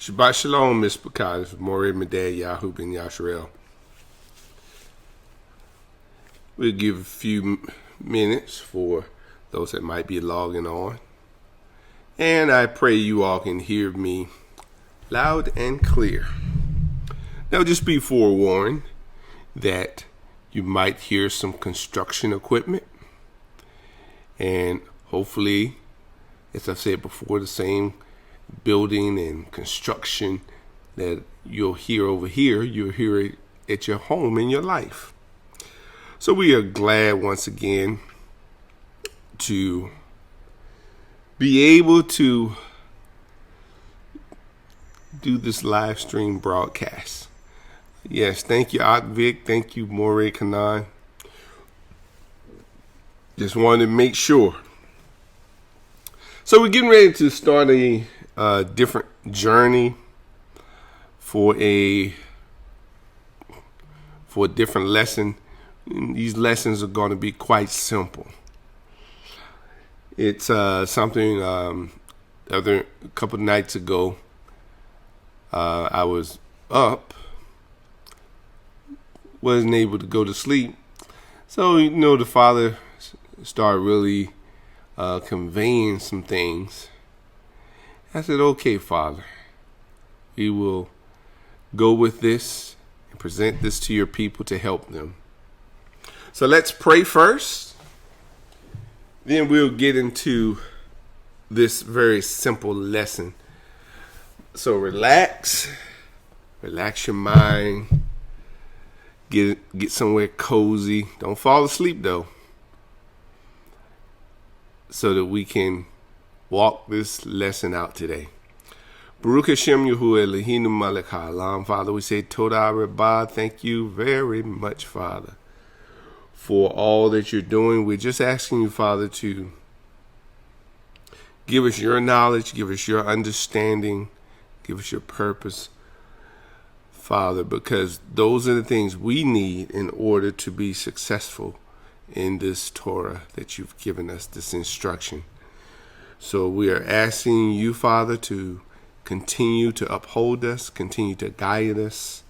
Shabbat Shalom, Miss Bakad, Moreh Medad, Yahoo Ben Yasharel. We'll give a few minutes for those that might be logging on. And I pray you all can hear me loud and clear. Now, just be forewarned that you might hear some construction equipment. And hopefully, as I've said before, the same building and construction that you'll hear over here, you'll hear it at your home in your life. So we are glad once again to be able to do this live stream broadcast. Yes, thank you, Akvik. Thank you, Moreh Kanan. Just wanted to make sure. So we're getting ready to start a different journey for a different lesson. And these lessons are going to be quite simple. It's something a couple of nights ago. I was up, wasn't able to go to sleep. So, the Father started really conveying some things. I said, okay, Father, we will go with this and present this to your people to help them. So let's pray first. Then we'll get into this very simple lesson. So relax your mind, get somewhere cozy. Don't fall asleep though, so that we can walk this lesson out today. Baruch Hashem Yahweh Eloheinu Melech Haolam. Father, we say Todah Rabbah. Thank you very much, Father, for all that you're doing. We're just asking you, Father, to give us your knowledge, give us your understanding, give us your purpose, Father, because those are the things we need in order to be successful in this Torah that you've given us, this instruction. So we are asking you, Father, to continue to uphold us, continue to guide us,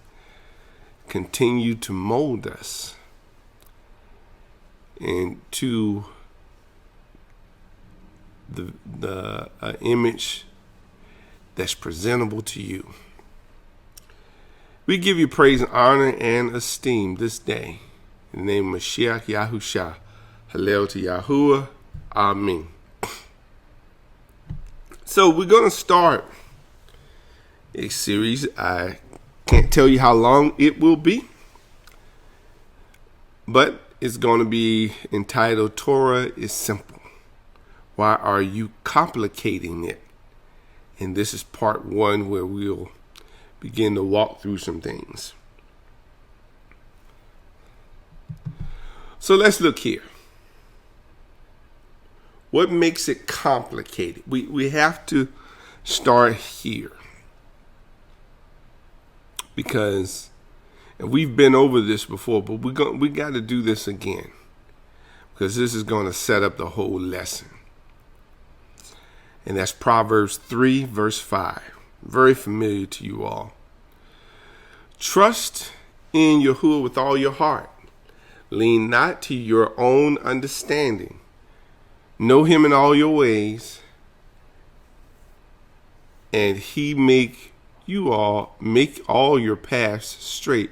continue to mold us into the image that's presentable to you. We give you praise, honor, and esteem this day. In the name of Mashiach Yahusha. Hallel to Yahuwah. Amen. So we're going to start a series. I can't tell you how long it will be, but it's going to be entitled Torah is Simple. Why are you complicating it? And this is part one, where we'll begin to walk through some things. So let's look here. What makes it complicated? We have to start here, because we've been over this before, but we got to do this again, because this is going to set up the whole lesson. And that's Proverbs 3, verse 5. Very familiar to you all. Trust in Yahweh with all your heart. Lean not to your own understanding. Know him in all your ways, and he make all your paths straight.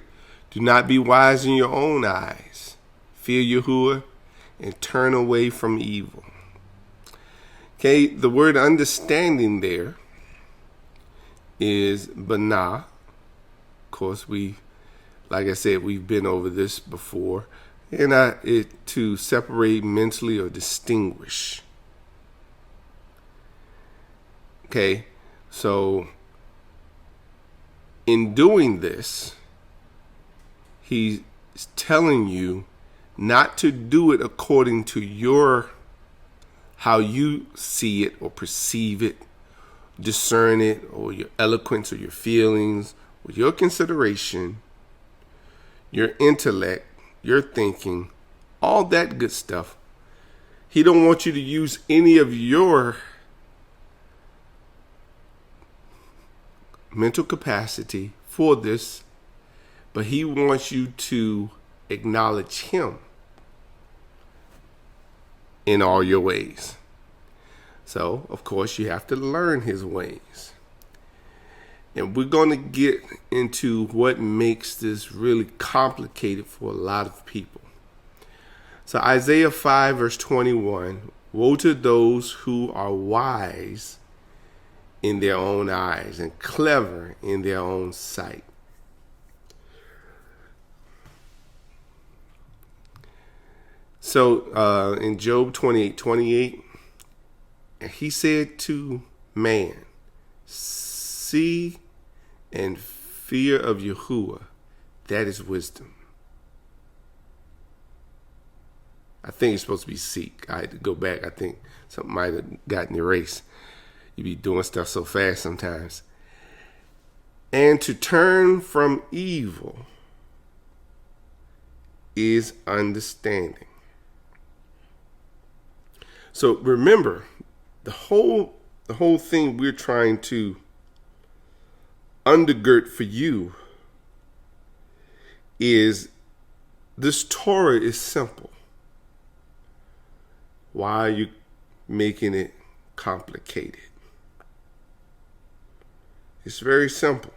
Do not be wise in your own eyes. Fear Yahuwah and turn away from evil. Okay, the word understanding there is banah. Of course, like I said, we've been over this before. And it to separate mentally or distinguish. Okay, so in doing this, he's telling you not to do it according to how you see it or perceive it, discern it, or your eloquence or your feelings, or your consideration, your intellect, your thinking, all that good stuff. He don't want you to use any of your mental capacity for this, but he wants you to acknowledge him in all your ways. So, of course, you have to learn his ways. And we're going to get into what makes this really complicated for a lot of people. So Isaiah 5 verse 21, woe to those who are wise in their own eyes and clever in their own sight. So in Job 28:28, he said to man, see and fear of Yahweh, that is wisdom. I think it's supposed to be seek. I had to go back. I think something might have gotten erased. You be doing stuff so fast sometimes. And to turn from evil is understanding. So remember, the whole thing we're trying to undergird for you is this Torah is simple. Why are you making it complicated? It's very simple.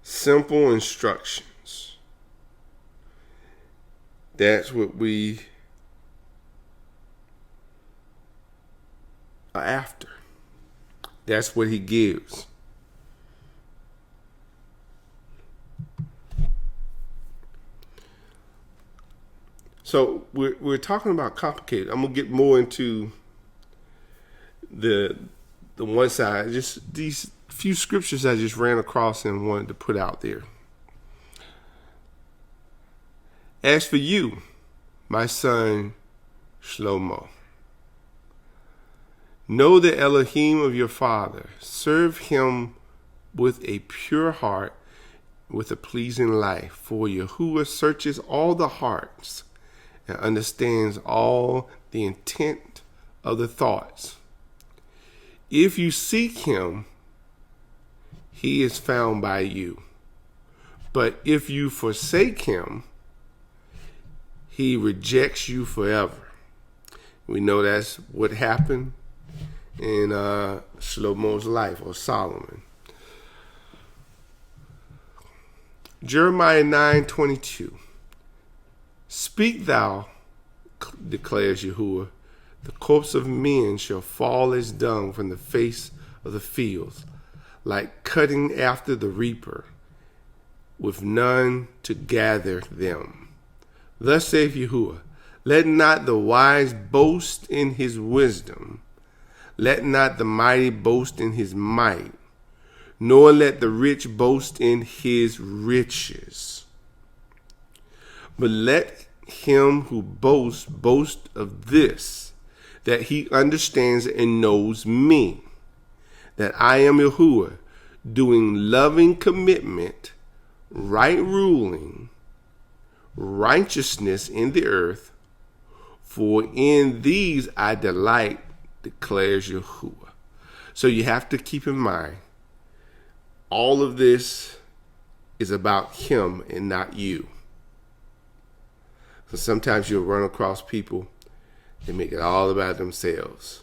Simple instructions. That's what we are after. That's what he gives. So we're talking about complicated. I'm gonna get more into the one side. Just these few scriptures I just ran across and wanted to put out there. As for you, my son Shlomo, know the Elohim of your father. Serve him with a pure heart, with a pleasing life. For Yahweh searches all the hearts and understands all the intent of the thoughts. If you seek him, he is found by you. But if you forsake him, he rejects you forever. We know that's what happened in Shlomo's life, or Solomon. Jeremiah 9:22. Speak thou, declares Yahweh, the corpse of men shall fall as dung from the face of the fields, like cutting after the reaper, with none to gather them. Thus saith Yahweh, let not the wise boast in his wisdom, let not the mighty boast in his might, nor let the rich boast in his riches. But let him who boasts boast of this, that he understands and knows me, that I am Yahweh, doing loving commitment, right ruling, righteousness in the earth, for in these I delight, declares Yahuwah. So you have to keep in mind, all of this is about him and not you. So sometimes you'll run across people that make it all about themselves.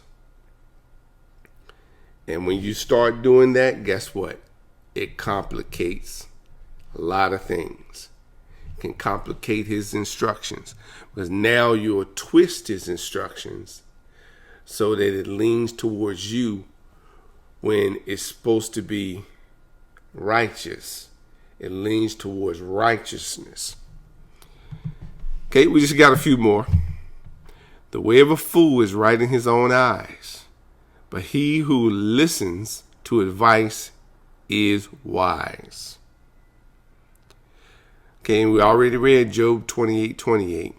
And when you start doing that, guess what? It complicates a lot of things. It can complicate his instructions, because now you'll twist his instructions so that it leans towards you when it's supposed to be righteous. It leans towards righteousness. Okay, we just got a few more. The way of a fool is right in his own eyes, but he who listens to advice is wise. Okay, and we already read Job 28:28.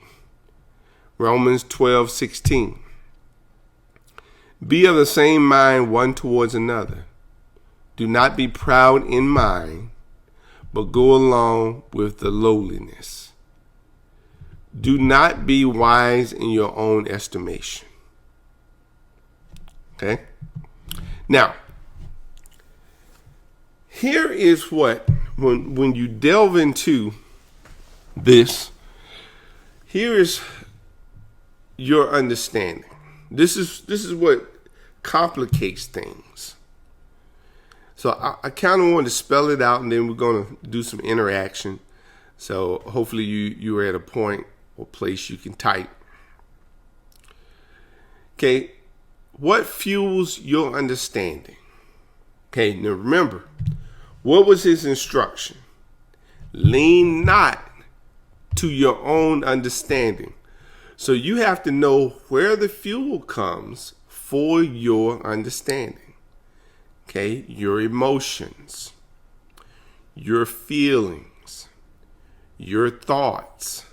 Romans 12:16. Be of the same mind one towards another. Do not be proud in mind, but go along with the lowliness. Do not be wise in your own estimation. Okay? Now, here is what, when you delve into this, here is your understanding. This is what complicates things. So I kind of want to spell it out, and then we're going to do some interaction. So hopefully you are at a point or place you can type. Okay, what fuels your understanding? Okay, now remember, what was his instruction? Lean not to your own understanding. So you have to know where the fuel comes for your understanding. Okay, your emotions, your feelings, your thoughts,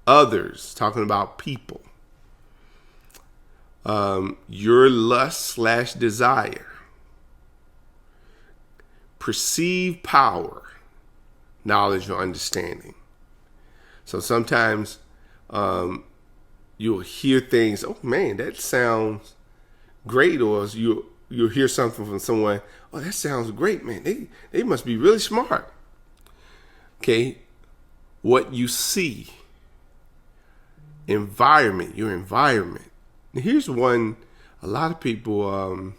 others, talking about people, your lust / desire, perceived power, knowledge or understanding. So sometimes you'll hear things, oh man, that sounds great, or you'll hear something from someone, oh, that sounds great, man. They must be really smart. Okay, what you see, your environment. Now, here's one a lot of people,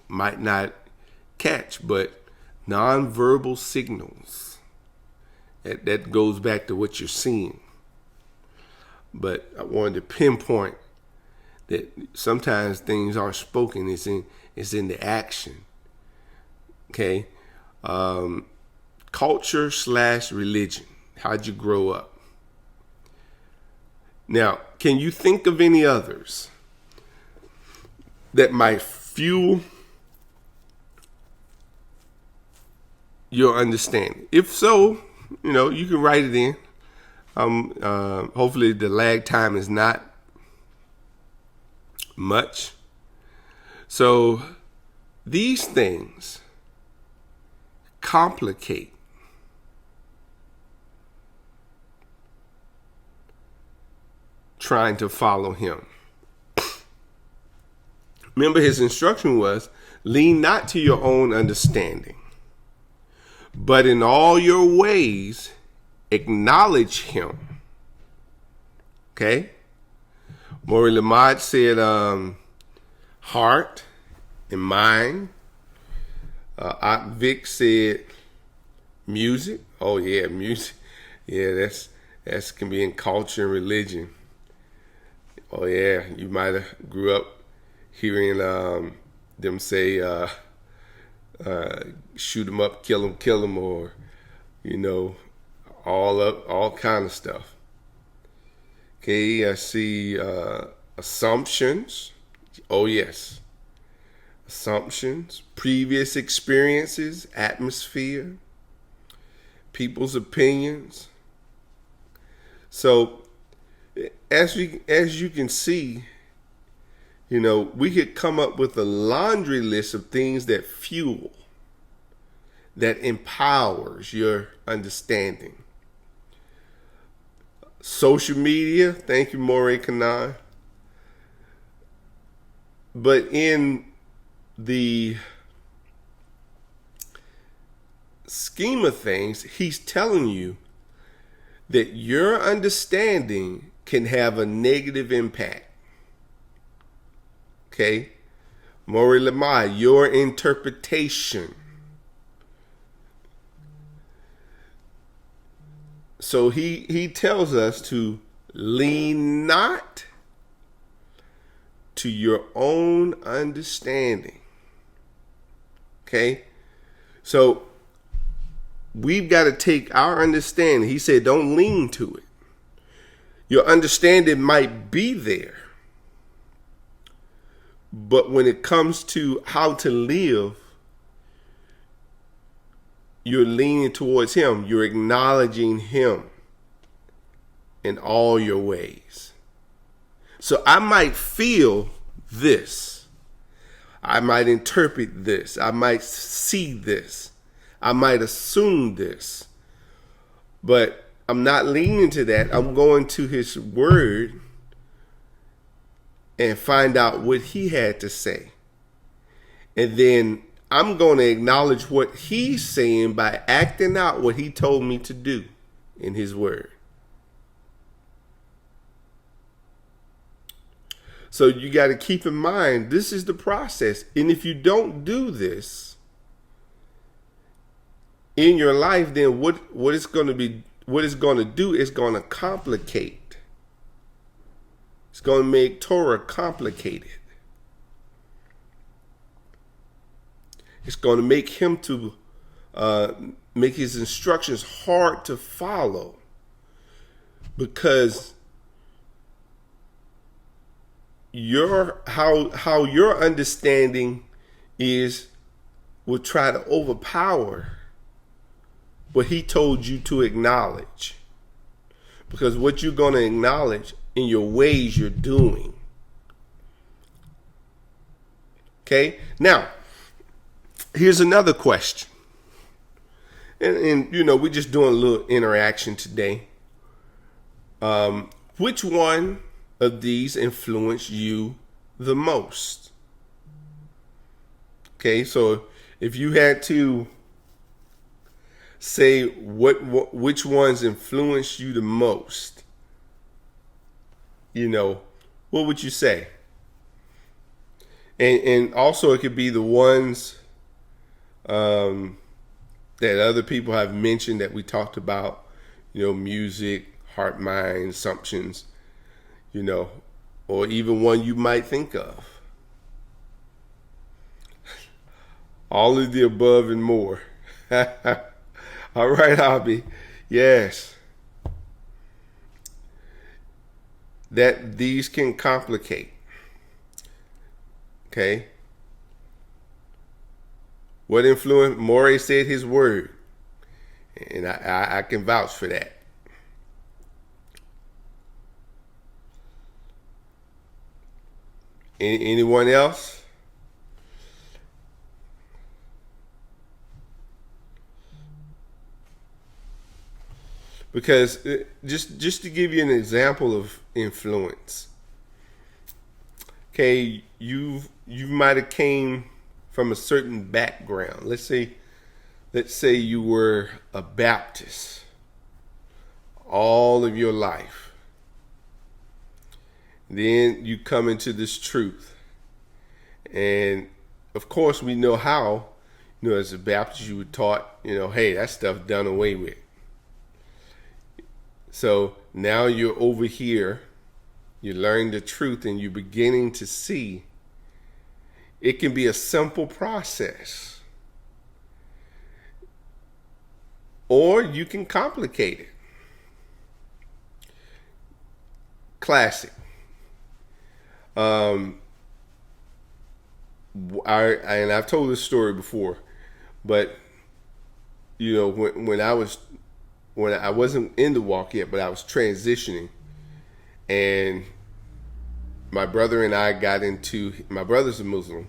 might not catch, but nonverbal signals. That goes back to what you're seeing. But I wanted to pinpoint that sometimes things aren't spoken. It's in the action. Okay, culture / religion. How'd you grow up? Now, can you think of any others that might fuel your understanding? If so, you can write it in. Hopefully the lag time is not much. So these things complicate trying to follow him. Remember, his instruction was, lean not to your own understanding, but in all your ways acknowledge him. Okay? Maury Lamont said heart and mind. Aunt Vic said music. Oh yeah, music. Yeah, that's can be in culture and religion. Oh yeah, you might have grew up hearing them say shoot 'em up, kill 'em, or all kind of stuff. Okay, I see assumptions. Oh yes, assumptions, previous experiences, atmosphere, people's opinions. So as you can see, we could come up with a laundry list of things that fuel, that empowers your understanding. Social media, thank you, Morey Kanan. But in the scheme of things, he's telling you that your understanding can have a negative impact. Okay? Morey Lamai, your interpretation. So he tells us to lean not to your own understanding. Okay? So we've got to take our understanding. He said, don't lean to it. Your understanding might be there, but when it comes to how to live, you're leaning towards him. You're acknowledging him in all your ways. So I might feel this. I might interpret this. I might see this. I might assume this. But I'm not leaning to that. I'm going to his word and find out what he had to say. And then I'm going to acknowledge what he's saying by acting out what he told me to do in his word. So you got to keep in mind, this is the process. And if you don't do this in your life, then what it's going to do is going to complicate. It's going to make Torah complicated. It's going to make him to make his instructions hard to follow, because how your understanding will try to overpower what he told you to acknowledge, because what you're going to acknowledge in your ways you're doing. Okay, now here's another question, and we're just doing a little interaction today. Which one of these influence you the most? Okay, so if you had to say which ones influence you the most, what would you say? And also it could be the ones that other people have mentioned that we talked about, music, heart, mind, assumptions, or even one you might think of. All of the above and more. All right, Hobby. Yes. That these can complicate. Okay. What influence? Morey said his word. And I can vouch for that. Anyone else? Because just to give you an example of influence. Okay, you might have came from a certain background. Let's say you were a Baptist all of your life. Then you come into this truth. And of course we know how, as a Baptist you were taught, hey, that stuff done away with. So now you're over here, you learn the truth, and you're beginning to see it can be a simple process, or you can complicate it. Classic. And I've told this story before, but when I wasn't in the walk yet, but I was transitioning, and my brother and I my brother's a Muslim.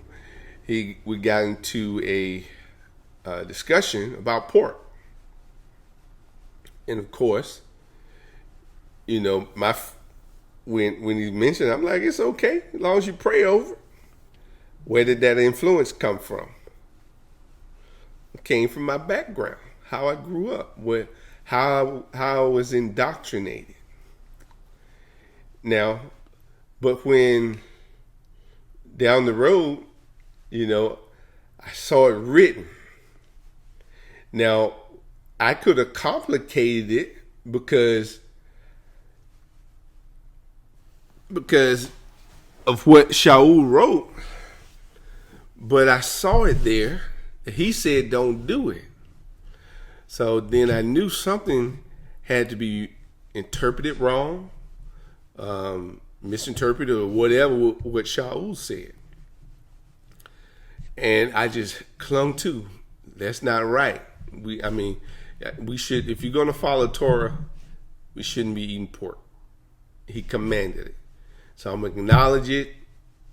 We got into a discussion about pork, and of course, when he mentioned it, I'm like, it's okay as long as you pray over it. Where did that influence come from? It came from my background, how I grew up, how I was indoctrinated. Now, but when down the road, I saw it written. Now, I could have complicated it because of what Shaul wrote, but I saw it there. He said, don't do it. So then I knew something had to be interpreted wrong, misinterpreted, or whatever what Shaul said. And I just clung to, that's not right. We should, if you're going to follow Torah, we shouldn't be eating pork. He commanded it. So I'm going to acknowledge it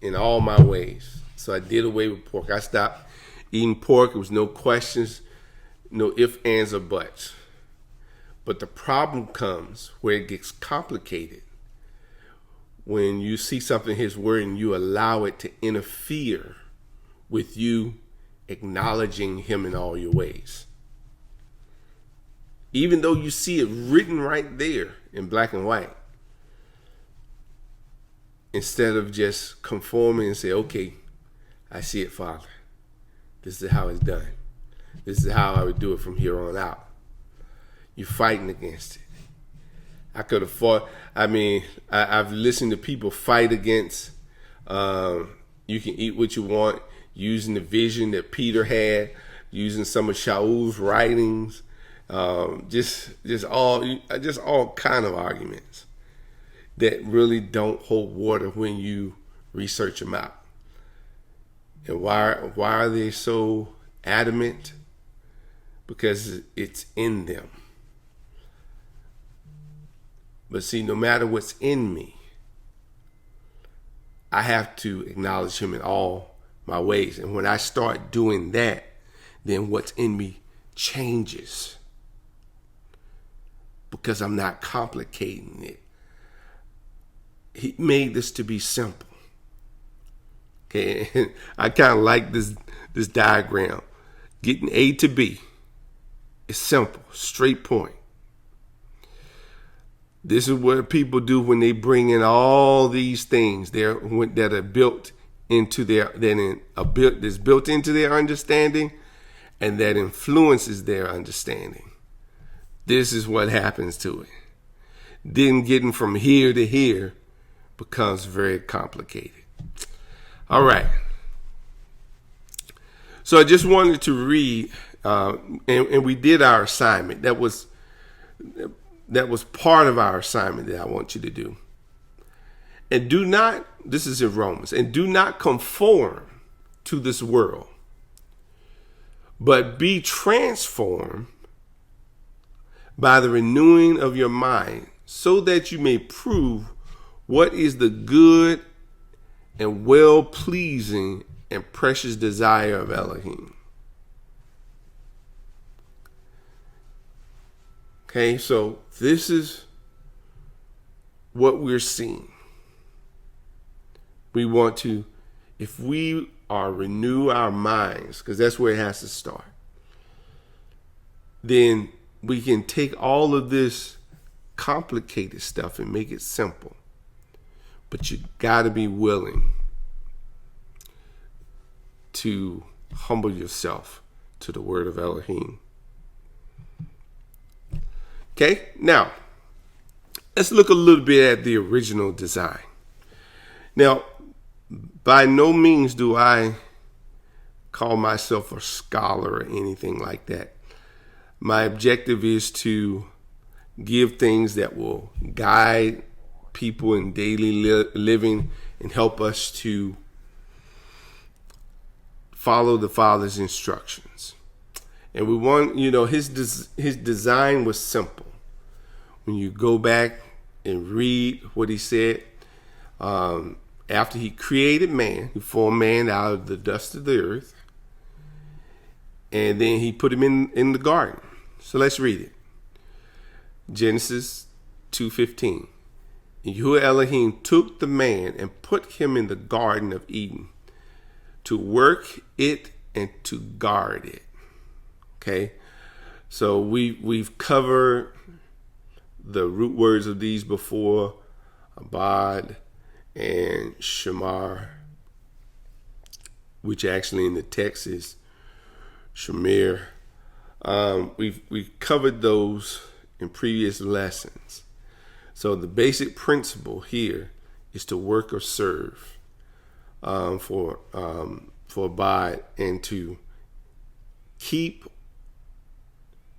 in all my ways. So I did away with pork. I stopped eating pork. There was no questions, no ifs, ands, or buts. But the problem comes where it gets complicated. when you see something in his word and you allow it to interfere with you acknowledging him in all your ways. Even though you see it written right there in black and white, instead of just conforming and say, okay, I see it, Father. This is how it's done. This is how I would do it from here on out. You're fighting against it. I could have fought. I mean, I've listened to people fight against you can eat what you want, using the vision that Peter had, using some of Shaul's writings, just all kind of arguments that really don't hold water when you research them out. And why are they so adamant? Because it's in them. But see, no matter what's in me, I have to acknowledge him in all my ways. And when I start doing that, then what's in me changes. Because I'm not complicating it. He made this to be simple. Okay, and I kind of like this diagram. Getting A to B is simple, straight point. This is what people do when they bring in all these things that are built into that's built into their understanding, and that influences their understanding. This is what happens to it. Then getting from here to here becomes very complicated. All right. So I just wanted to read, and we did our assignment. That was part of our assignment that I want you to do. And this is in Romans, and do not conform to this world, but be transformed by the renewing of your mind, so that you may prove what is the good and well-pleasing and precious desire of Elohim. Okay, so this is what we're seeing. We want to, if we renew our minds, because that's where it has to start, then we can take all of this complicated stuff and make it simple. But you got to be willing to humble yourself to the word of Elohim. Okay, now let's look a little bit at the original design. Now, by no means do I call myself a scholar or anything like that. My objective is to give things that will guide people in daily living and help us to follow the Father's instructions. And we want, his design was simple. When you go back and read what he said, after he created man, he formed man out of the dust of the earth, and then he put him in the garden. So let's read it. Genesis 2:15. And Yahweh Elohim took the man and put him in the Garden of Eden to work it and to guard it. Okay, so we've covered the root words of these before, abad and shamar, which actually in the text is shamir. We've covered those in previous lessons. So the basic principle here is to work or serve for abide, and to keep,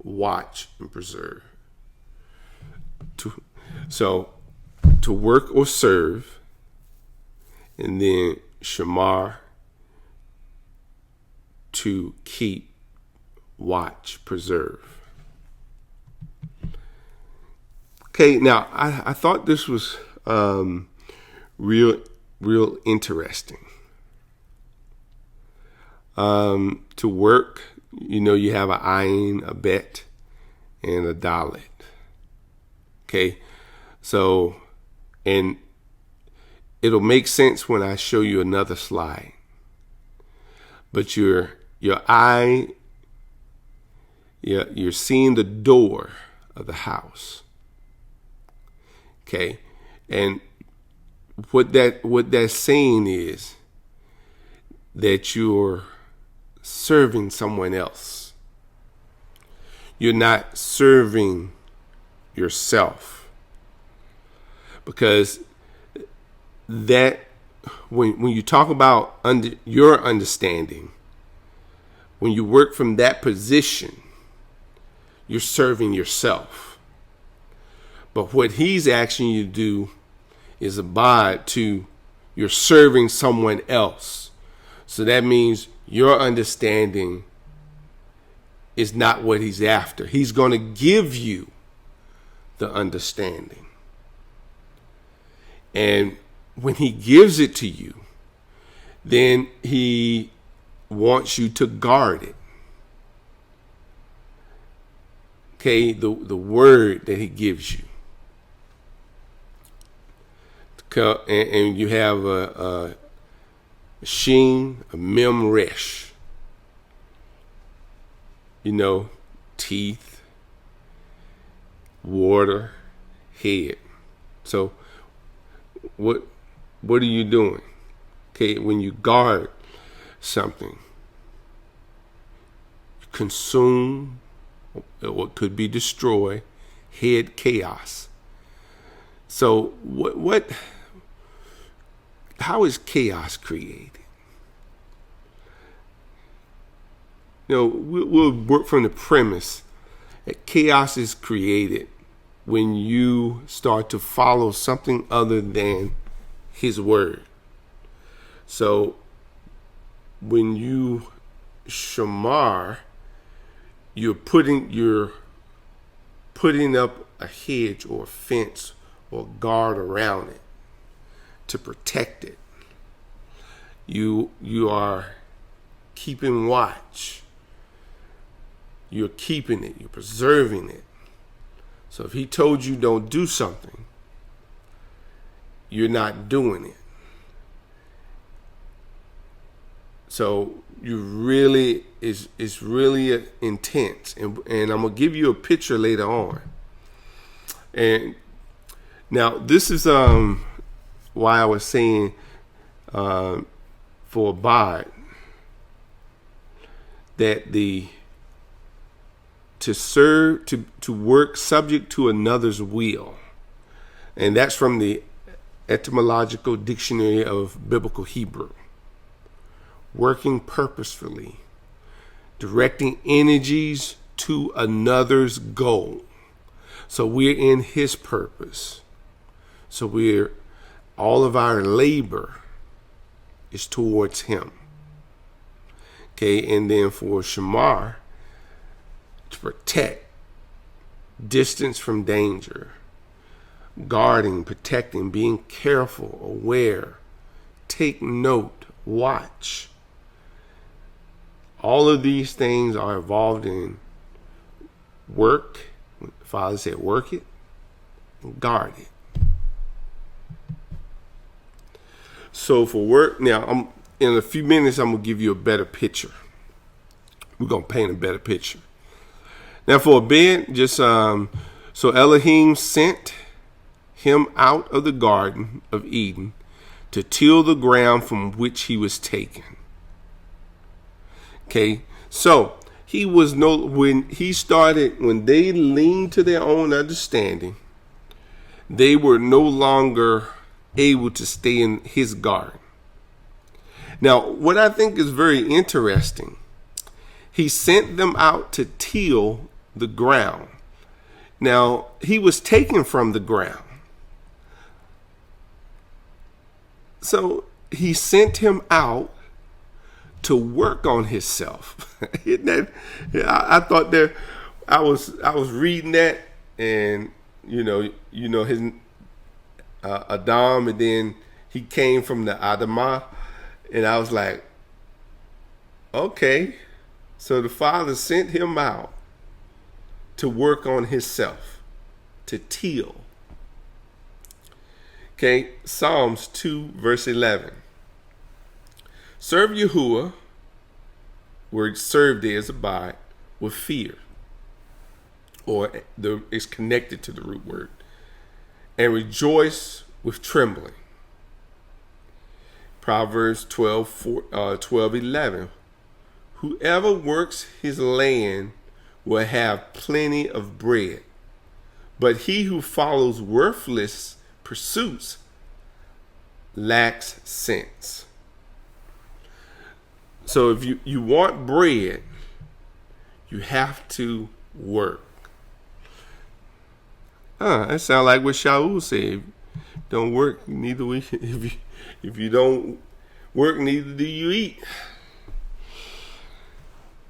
watch, and preserve. To work or serve, and then shamar, to keep, watch, preserve. Okay, now I thought this was real interesting. To work, you have an ayin, a bet, and a dalet. Okay, so, and it'll make sense when I show you another slide. But your eye, you're seeing the door of the house. Okay, and what that's saying is that you're serving someone else. You're not serving yourself, because that when you talk about your understanding, when you work from that position, you're serving yourself. But what he's asking you to do is abide to you're serving someone else. So that means your understanding is not what he's after. He's going to give you the understanding. And when he gives it to you, then he wants you to guard it. Okay, the word that he gives you. And you have a sheen, a mem resh. Teeth, water, head. So what are you doing? Okay, when you guard something, you consume, or it could be destroy, head chaos. So how is chaos created? We'll work from the premise that chaos is created when you start to follow something other than his word. So when you shamar, you're putting up a hedge or a fence or guard around it to protect it. You are keeping watch. You're keeping it. You're preserving it. So if he told you don't do something, you're not doing it. So it's really intense. And I'm going to give you a picture later on. And now this is why I was saying for abide that to serve, to work subject to another's will. And that's from the Etymological Dictionary of Biblical Hebrew. Working purposefully, directing energies to another's goal. So we're in his purpose. So all of our labor is towards him. Okay, and then for shamar, to protect, distance from danger, guarding, protecting, being careful, aware, take note, watch. All of these things are involved in work. The Father said, work it and guard it. So for work, now in a few minutes, I'm going to give you a better picture. We're going to paint a better picture. Now for a bed, just so Elohim sent him out of the Garden of Eden to till the ground from which he was taken. Okay, so when they leaned to their own understanding, they were no longer able to stay in his garden. Now, what I think is very interesting, he sent them out to till the ground. Now, he was taken from the ground. So he sent him out to work on himself. I thought that I was reading that, and his Adam, and then he came from the Adamah, and I was like, okay, so the Father sent him out to work on himself, to till. Okay. Okay, Psalms 2, verse 11. Serve Yahweh, word serve there is abide, with fear. Or it's connected to the root word. And rejoice with trembling. Proverbs 12:11. Whoever works his land will have plenty of bread, but he who follows worthless pursuits lacks sense. So if you want bread, you have to work. That sounds like what Shaul said. Don't work, neither we. If you don't work, neither do you eat.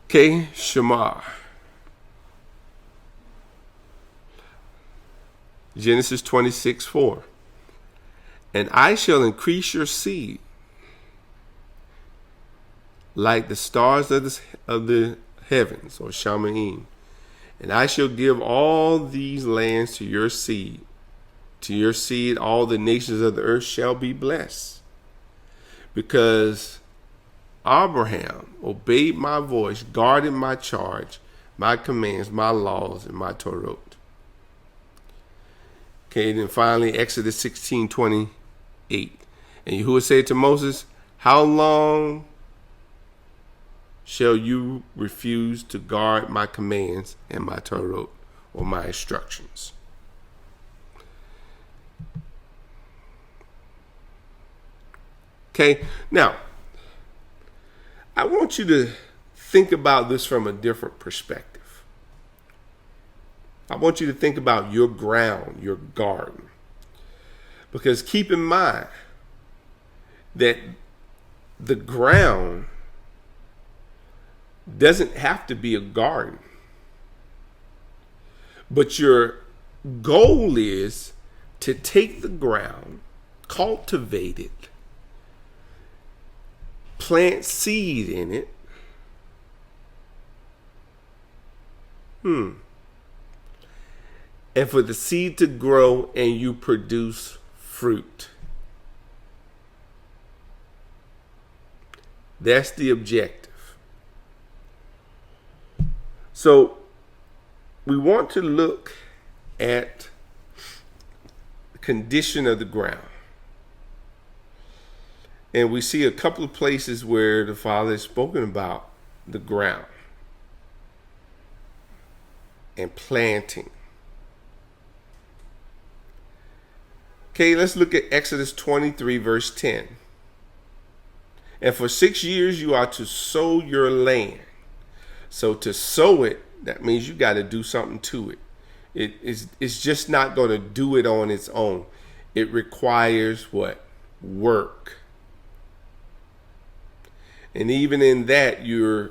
Okay, Shema. Genesis 26:4. And I shall increase your seed like the stars of the heavens, or Shamaim. And I shall give all these lands to your seed. To your seed, all the nations of the earth shall be blessed. Because Abraham obeyed my voice, guarded my charge, my commands, my laws, and my Torah. Okay, then finally, Exodus 16:28. And Yahweh said to Moses, how long shall you refuse to guard my commands and my Torah, or my instructions? Okay, now, I want you to think about this from a different perspective. I want you to think about your ground, your garden. Because keep in mind that the ground doesn't have to be a garden. But your goal is to take the ground, cultivate it, plant seed in it. And for the seed to grow and you produce fruit. That's the objective. So we want to look at the condition of the ground. And we see a couple of places where the Father has spoken about the ground and planting. Okay, let's look at Exodus 23, verse 10. And for 6 years you are to sow your land. So to sow it, that means you got to do something to it. It's just not going to do it on its own. It requires what? Work. And even in that, you're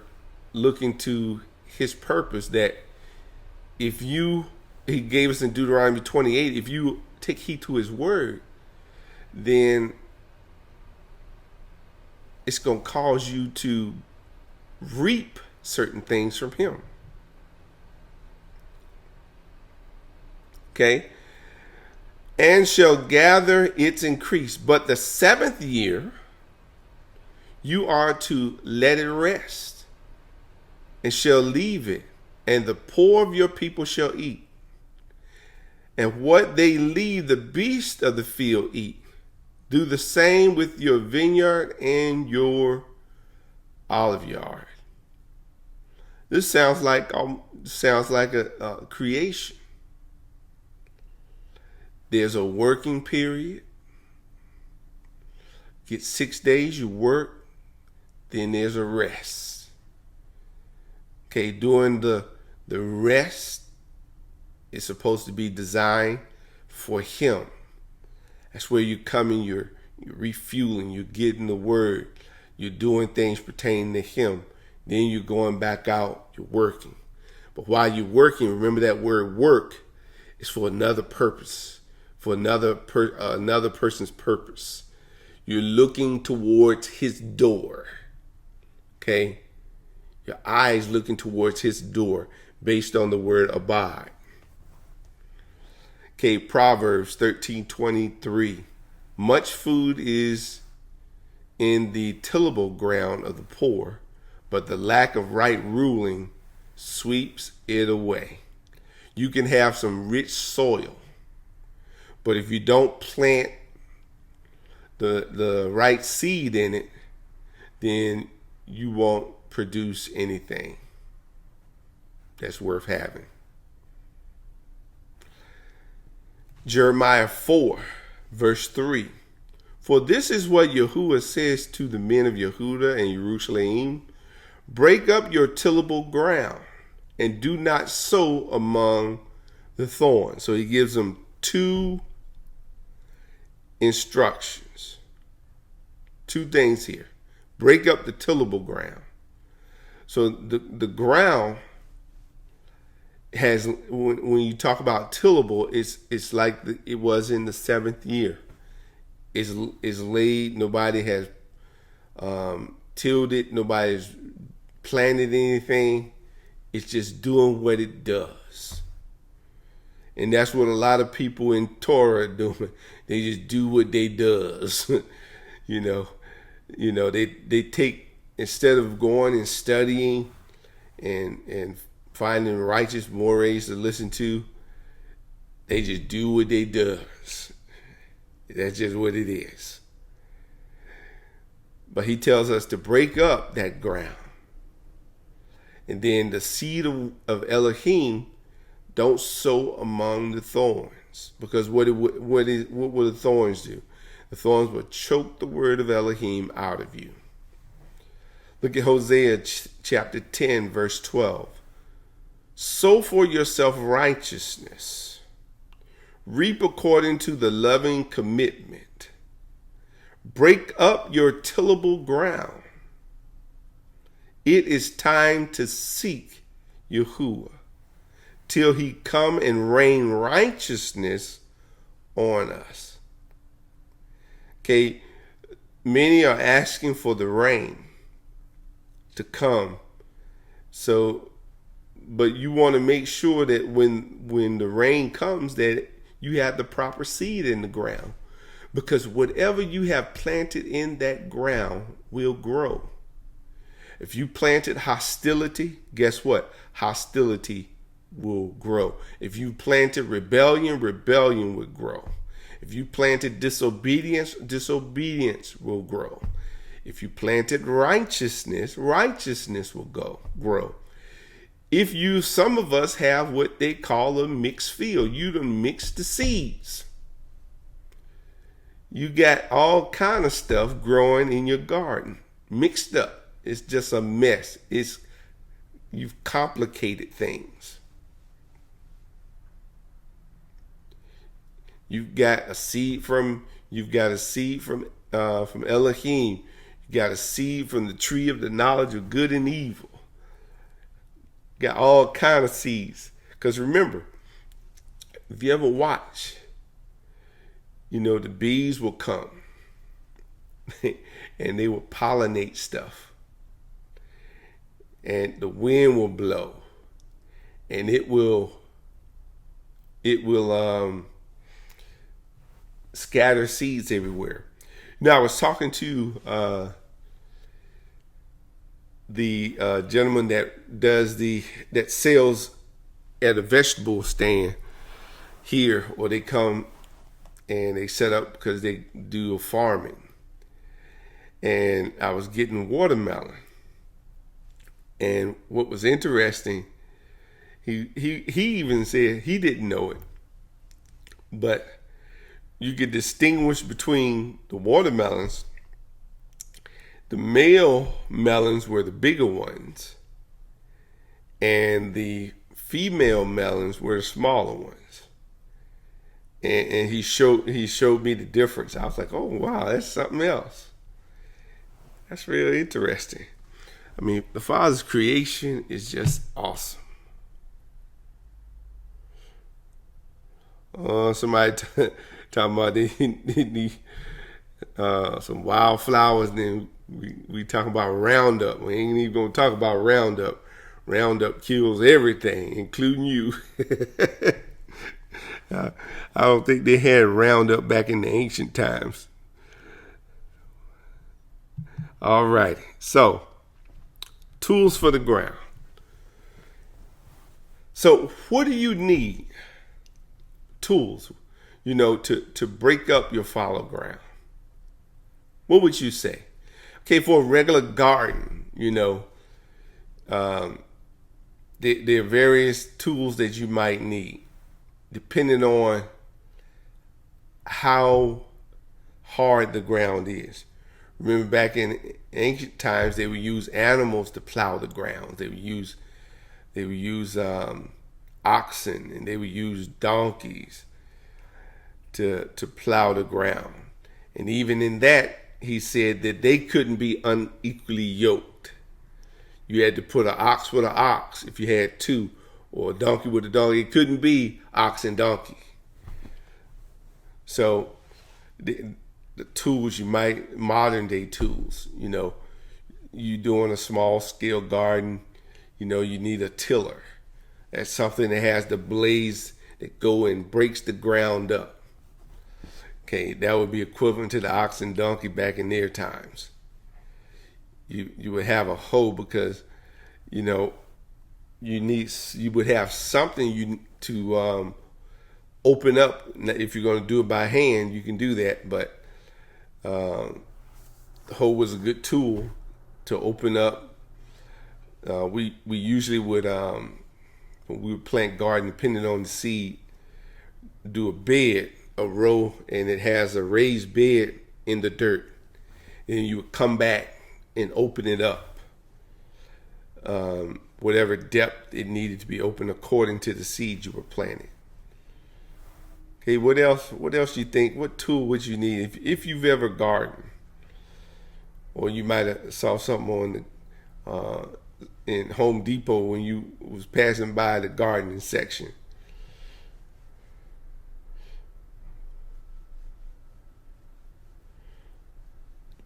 looking to his purpose, that he gave us in Deuteronomy 28, if you take heed to his word, then it's going to cause you to reap certain things from him. Okay? And shall gather its increase. But the 7th year, you are to let it rest, and shall leave it, and the poor of your people shall eat. And what they leave, the beasts of the field eat. Do the same with your vineyard and your olive yard. This sounds like a creation. There's a working period. Get 6 days, you work. Then there's a rest. Okay, during the rest, it's supposed to be designed for him. That's where you come in, you're refueling, you're getting the word, you're doing things pertaining to him. Then you're going back out, you're working. But while you're working, remember that word work is for another purpose, for another person's purpose. You're looking towards his door. Okay? Your eyes looking towards his door based on the word abide. Okay, Proverbs 13:23. Much food is in the tillable ground of the poor, but the lack of right ruling sweeps it away. You can have some rich soil, but if you don't plant the right seed in it, then you won't produce anything that's worth having. Jeremiah 4, verse 3. For this is what Yahweh says to the men of Yehuda and Jerusalem: break up your tillable ground and do not sow among the thorns. So he gives them two instructions. Two things here. Break up the tillable ground. So the ground has, when you talk about tillable, it's like it was in the seventh year. It's laid. Nobody has tilled it. Nobody's planted anything. It's just doing what it does. And that's what a lot of people in Torah are doing. They just do what they does. They take, instead of going and studying and finding righteous mores to listen to, they just do what they does. That's just what it is. But he tells us to break up that ground. And then the seed of Elohim, don't sow among the thorns. Because what will the thorns do? The thorns will choke the word of Elohim out of you. Look at Hosea chapter 10, verse 12. Sow for yourself righteousness. Reap according to the loving commitment. Break up your tillable ground. It is time to seek Yahweh till he come and rain righteousness on us. Okay, many are asking for the rain to come. So, but you want to make sure that when the rain comes, that you have the proper seed in the ground. Because whatever you have planted in that ground will grow. If you planted hostility, guess what? Hostility will grow. If you planted rebellion, rebellion will grow. If you planted disobedience, disobedience will grow. If you planted righteousness, righteousness will grow. Some of us have what they call a mixed field. You done mixed the seeds. You got all kind of stuff growing in your garden, mixed up. It's just a mess. You've complicated things. You've got a seed from Elohim. You got a seed from the tree of the knowledge of good and evil. Got all kind of seeds. Because remember, if you ever watch, the bees will come and they will pollinate stuff. And the wind will blow and it will scatter seeds everywhere. Now, I was talking to the gentleman that sells at a vegetable stand here, or they come and they set up because they do farming. And I was getting watermelon. And what was interesting, he even said he didn't know it, but you could distinguish between the watermelons. The male melons were the bigger ones, and the female melons were the smaller ones. And he showed me the difference. I was like, oh wow, that's something else. That's really interesting. I mean, the Father's creation is just awesome. Somebody talking about they need some wildflowers, then we talking about Roundup. We ain't even gonna talk about Roundup. Roundup kills everything, including you. I don't think they had Roundup back in the ancient times. All right. So, tools for the ground. So, what do you need? Tools, to break up your fallow ground. What would you say? Okay, for a regular garden, there are various tools that you might need, depending on how hard the ground is. Remember, back in ancient times, they would use animals to plow the ground. They would use oxen, and they would use donkeys to plow the ground. And even in that, he said that they couldn't be unequally yoked. You had to put an ox with an ox if you had two, or a donkey with a donkey. It couldn't be ox and donkey. So the tools modern day tools, you doing a small scale garden, you need a tiller. That's something that has the blades that go and breaks the ground up. Okay, that would be equivalent to the ox and donkey back in their times. You would have a hoe because, you would have something to open up. If you're going to do it by hand, you can do that, but the hoe was a good tool to open up. We usually would, when we would plant garden, depending on the seed, do a row, and it has a raised bed in the dirt. And you would come back and open it up, whatever depth it needed to be open according to the seed you were planting. Okay, what else do you think? What tool would you need if you've ever gardened? Or you might have saw something in Home Depot when you was passing by the gardening section.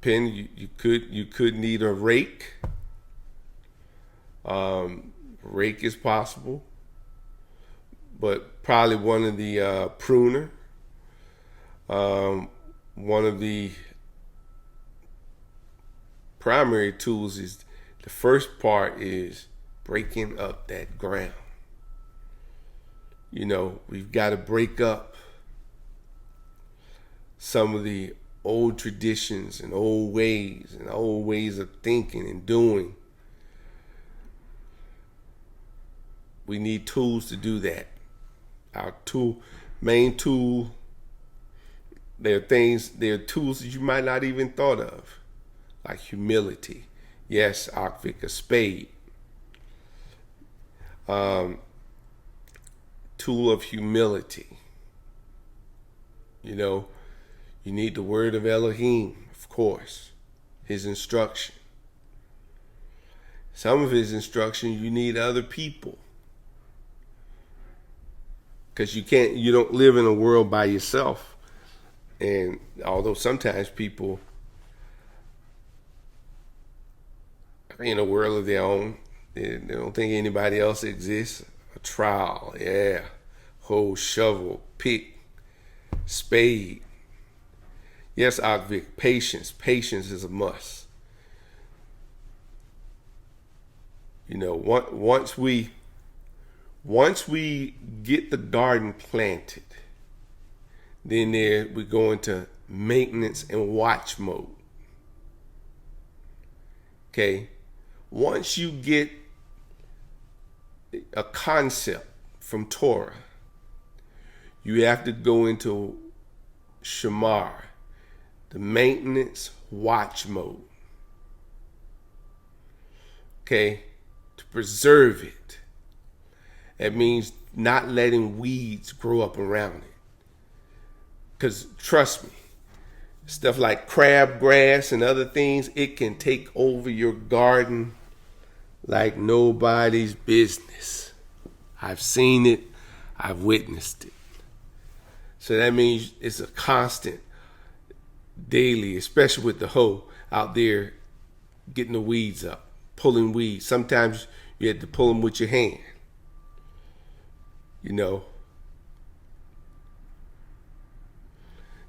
You could need a rake. Rake is possible, but probably one of the pruner. One of the primary tools is the first part is breaking up that ground. We've got to break up some of the old traditions and old ways of thinking and doing. We need tools to do that. Our main tool, there are tools that you might not even thought of, like humility. Yes, Akvik, a spade. Tool of humility. You need the word of Elohim, of course, his instruction. Some of his instruction, you need other people. Because you don't live in a world by yourself. And although sometimes people are in a world of their own, they don't think anybody else exists. A trowel, yeah, hoe, shovel, pick, spade. Yes, Akvik, patience. Patience is a must. Once we get the garden planted, then we go into maintenance and watch mode. Okay? Once you get a concept from Torah, you have to go into Shamar, the maintenance watch mode. Okay? To preserve it. That means not letting weeds grow up around it. Because trust me, stuff like crabgrass and other things, it can take over your garden like nobody's business. I've seen it. I've witnessed it. So that means it's a constant, daily, especially with the hoe out there getting the weeds up, pulling weeds. Sometimes you have to pull them with your hand.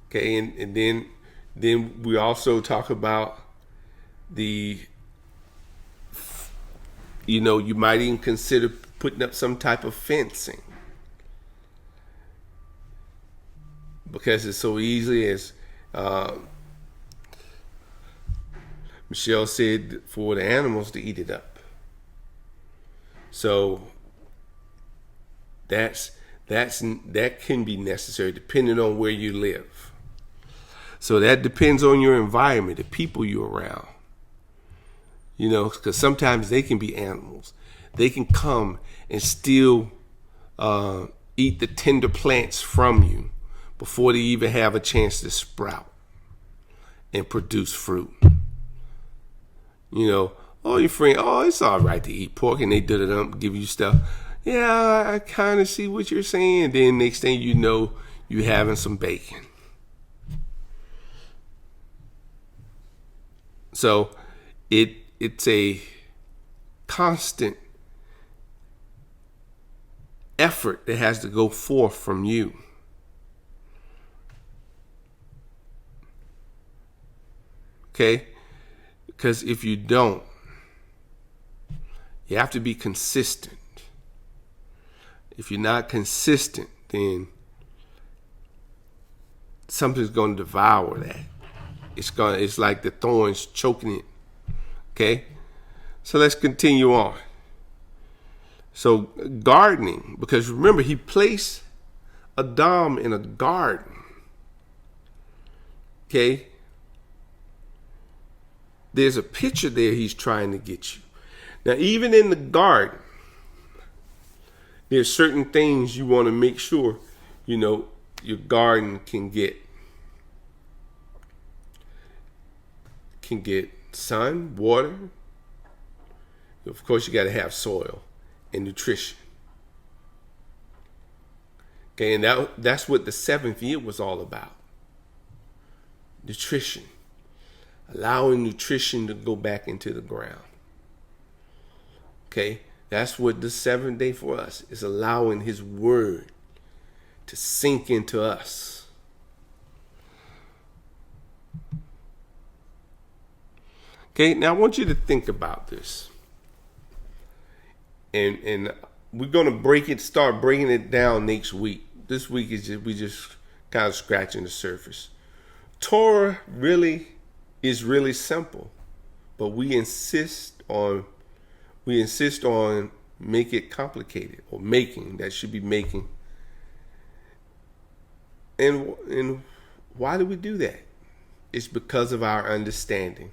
Okay, and then we also talk about the, you might even consider putting up some type of fencing, because it's so easy, as Michelle said, for the animals to eat it up. So that can be necessary depending on where you live. So that depends on your environment, the people you're around. Because sometimes they can be animals. They can come and still eat the tender plants from you before they even have a chance to sprout and produce fruit. Your friend, it's all right to eat pork, and they give you stuff. Yeah, I kind of see what you're saying. Then next thing you know, you having some bacon. So it's a constant effort that has to go forth from you. Okay? Because if you don't, you have to be consistent. If you're not consistent, then something's going to devour that. It's like the thorns choking it. Okay? So let's continue on. So gardening, because remember, he placed Adam in a garden. Okay? There's a picture there he's trying to get you. Now, even in the garden, there's certain things you want to make sure, your garden can get sun, water. Of course, you got to have soil and nutrition. Okay, and that's what the seventh year was all about. Nutrition. Allowing nutrition to go back into the ground. Okay, that's what the seventh day for us is, allowing his word to sink into us. Okay, now I want you to think about this. And we're going to start breaking it down next week. This week we just kind of scratching the surface. Torah is really simple, but we insist on make it complicated, or that should be making. And why do we do that? It's because of our understanding.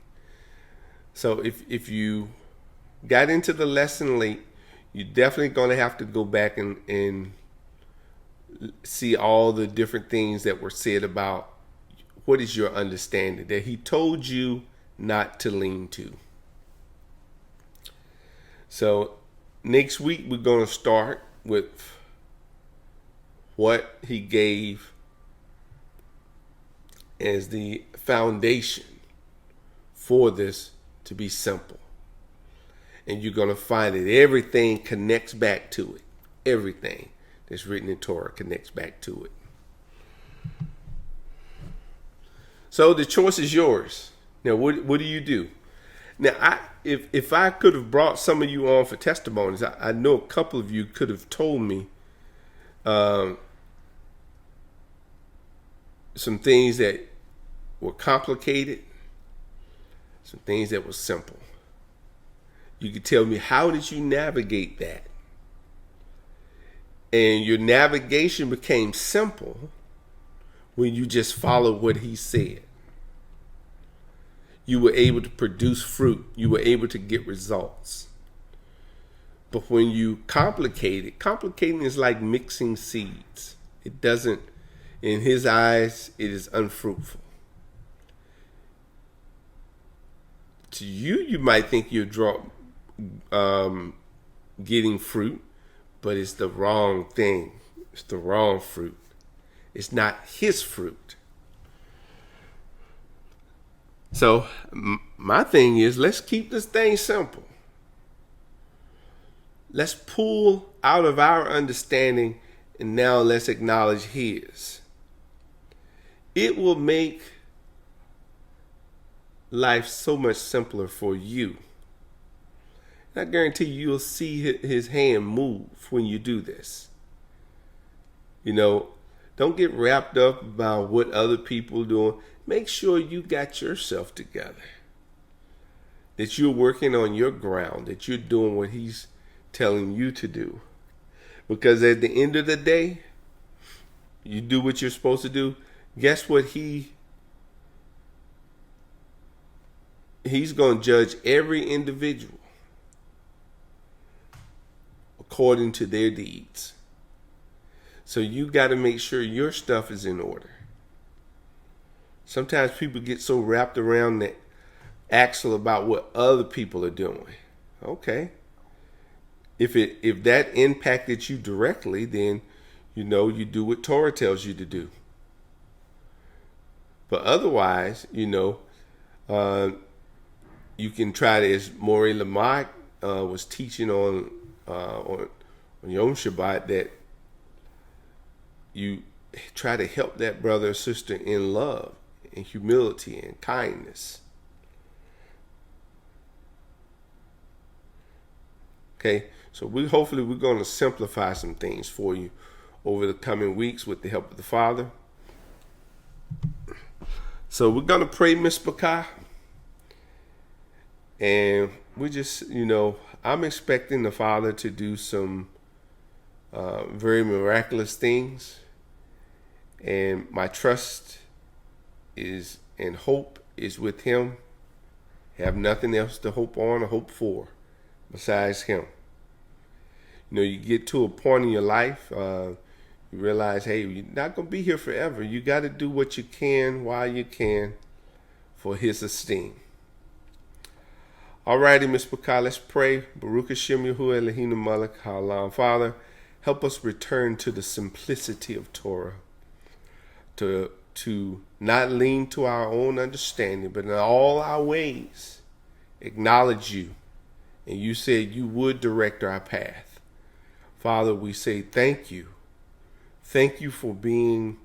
So if you got into the lesson late, you're definitely going to have to go back and see all the different things that were said about what is your understanding that he told you not to lean to. So next week we're going to start with what he gave as the foundation for this to be simple. And you're going to find that everything connects back to it. Everything that's written in Torah connects back to it. So the choice is yours. Now, what do you do? Now, if I could have brought some of you on for testimonies, I know a couple of you could have told me some things that were complicated, some things that were simple. You could tell me, how did you navigate that? And your navigation became simple when you just followed what he said. You were able to produce fruit. You were able to get results. But when you complicating is like mixing seeds. It doesn't, in his eyes, it is unfruitful. To you, you might think you're getting fruit, but it's the wrong thing. It's the wrong fruit. It's not his fruit. So my thing is, let's keep this thing simple. Let's pull out of our understanding, and now let's acknowledge his. it will make life so much simpler for you. I guarantee you'll see his hand move when you do this. Don't get wrapped up about what other people are doing. Make sure you got yourself together. That you're working on your ground, that you're doing what he's telling you to do. Because at the end of the day, you do what you're supposed to do. Guess what? He's going to judge every individual according to their deeds. So you got to make sure your stuff is in order. Sometimes people get so wrapped around the axle about what other people are doing. Okay. If that impacted you directly, then you do what Torah tells you to do. But otherwise, you can try to, as Maury Lamont was teaching on Yom Shabbat, that you try to help that brother or sister in love and humility and kindness. Okay, so hopefully we're going to simplify some things for you over the coming weeks with the help of the Father. So we're going to pray Mishpachah. And we just, I'm expecting the Father to do some very miraculous things. And my trust is and hope is with him. I have nothing else to hope on or hope for besides him. You get to a point in your life, you realize, hey, you're not going to be here forever. You got to do what you can while you can for his esteem. All righty, Mishpachah, let's pray. Baruch Hashem Yehua Eloheinu Melech Haolam. Father, help us return to the simplicity of Torah, to not lean to our own understanding, but in all our ways acknowledge you. And you said you would direct our path. Father, we say thank you. Thank you for being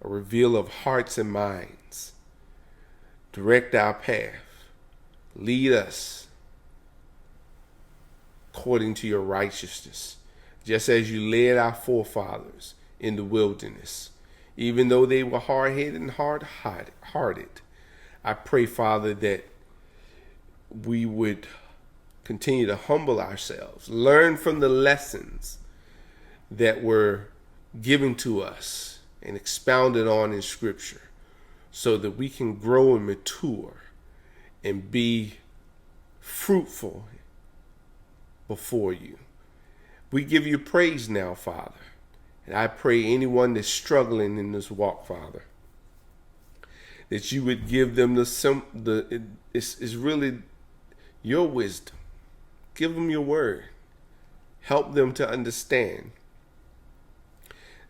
a revealer of hearts and minds. Direct our path. Lead us according to your righteousness, just as you led our forefathers in the wilderness. Even though they were hard-headed and hard-hearted, I pray, Father, that we would continue to humble ourselves, learn from the lessons that were given to us and expounded on in Scripture, so that we can grow and mature and be fruitful before you. We give you praise now, Father. And I pray anyone that's struggling in this walk, Father, that you would give them it's really your wisdom. Give them your word. Help them to understand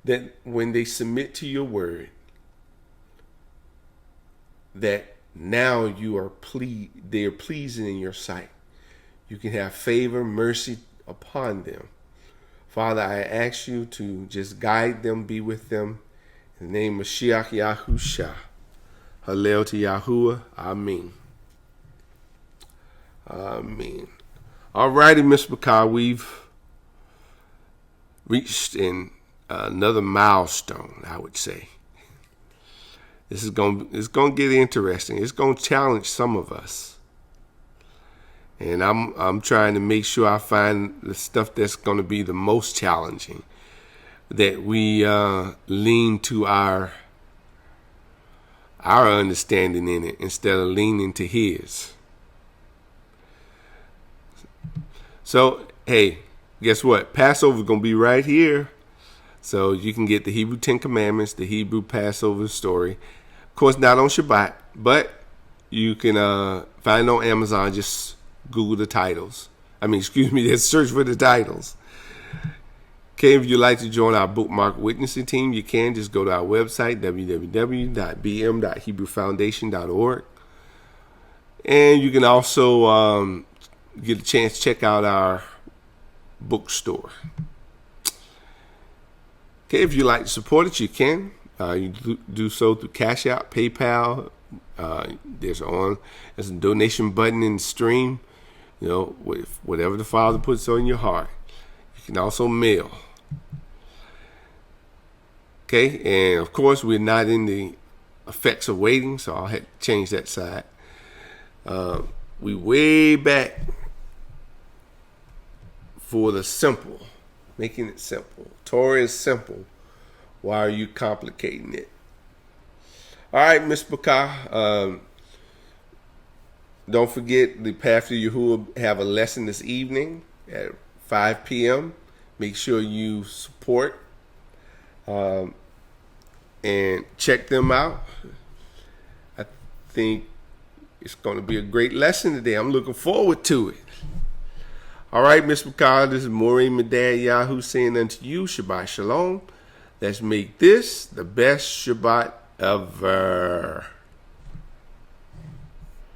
that when they submit to your word, that now they are pleasing in your sight. You can have favor, mercy upon them. Father, I ask you to just guide them, be with them. In the name of Mashiach Yahusha. Hallel to Yahuwah. Amen. Amen. All righty, Mishpachah, we've reached in another milestone, I would say. It's going to get interesting. It's going to challenge some of us. And I'm trying to make sure I find the stuff that's going to be the most challenging, that we lean to our understanding in it instead of leaning to his. So, hey, guess what? Passover is going to be right here. So you can get the Hebrew 10 Commandments, the Hebrew Passover story. Of course, not on Shabbat, but you can find it on Amazon. Just Google the titles. Just search for the titles. Okay, if you'd like to join our bookmark witnessing team, you can just go to our website, www.bm.hebrewfoundation.org. And you can also get a chance to check out our bookstore. Okay, if you'd like to support it, you can. You do so through Cash App, PayPal. There's a donation button in the stream. With whatever the Father puts on your heart. You can also mail. Okay, and of course we're not in the effects of waiting, so I'll have to change that side. We way back for the simple, making it simple. Torah is simple. Why are you complicating it? All right, Miss Bakar. Don't forget the Path to Yahweh have a lesson this evening at 5 p.m. Make sure you support and check them out. I think it's going to be a great lesson today. I'm looking forward to it. All right, Miss Bakar, this is Maureen Medad Yahoo saying unto you, Shabbat Shalom. Let's make this the best Shabbat ever.